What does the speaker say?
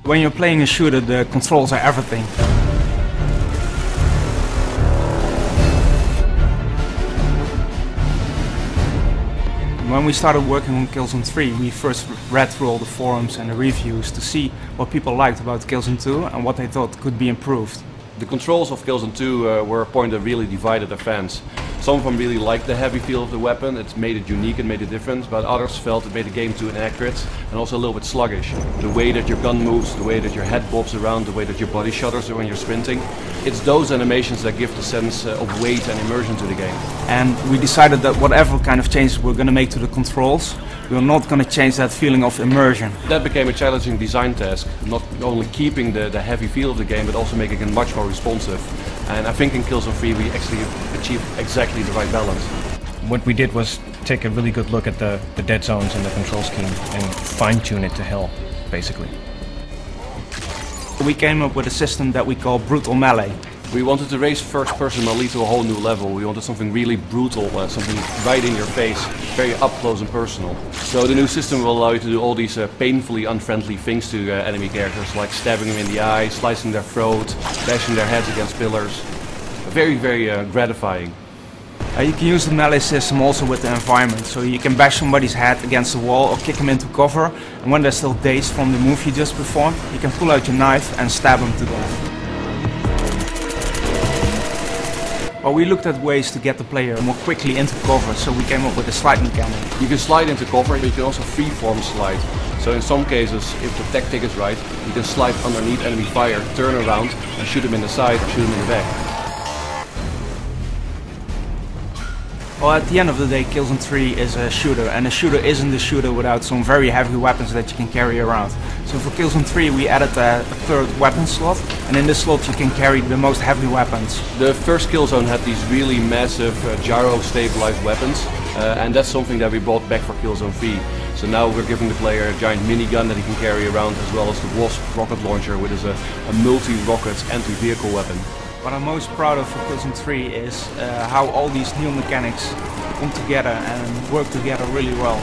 When you're playing a shooter, the controls are everything. When we started working on Killzone 3, we first read through all the forums and the reviews to see what people liked about Killzone 2 and what they thought could be improved. The controls of Killzone 2 were a point that really divided the fans. Some of them really liked the heavy feel of the weapon, it made it unique and made a difference, but others felt it made the game too inaccurate and also a little bit sluggish. The way that your gun moves, the way that your head bobs around, the way that your body shudders when you're sprinting, it's those animations that give the sense of weight and immersion to the game. And we decided that whatever kind of changes we're going to make to the controls, we're not going to change that feeling of immersion. That became a challenging design task, not only keeping the heavy feel of the game, but also making it much more responsive. And I think in Killzone 3 we actually achieved exactly the right balance. What we did was take a really good look at the dead zones and the control scheme and fine-tune it to hell, basically. We came up with a system that we call brutal melee. We wanted to raise first-person melee to a whole new level. We wanted something really brutal, something right in your face, very up close and personal. So the new system will allow you to do all these painfully unfriendly things to enemy characters, like stabbing them in the eye, slicing their throat, bashing their heads against pillars. Very, very gratifying. You can use the melee system also with the environment, so you can bash somebody's head against the wall or kick them into cover, and when they're still dazed from the move you just performed, you can pull out your knife and stab them to death. Well, we looked at ways to get the player more quickly into cover, so we came up with a slide mechanic. You can slide into cover, but you can also freeform slide. So in some cases, if the tactic is right, you can slide underneath enemy fire, turn around and shoot them in the side or shoot them in the back. Well, at the end of the day, Killzone 3 is a shooter, and a shooter isn't a shooter without some very heavy weapons that you can carry around. So for Killzone 3 we added a third weapon slot, and in this slot you can carry the most heavy weapons. The first Killzone had these really massive gyro-stabilized weapons, and that's something that we brought back for Killzone 3. So now we're giving the player a giant minigun that he can carry around, as well as the Wasp rocket launcher, which is a multi-rocket anti-vehicle weapon. What I'm most proud of for Killzone 3 is how all these new mechanics come together and work together really well.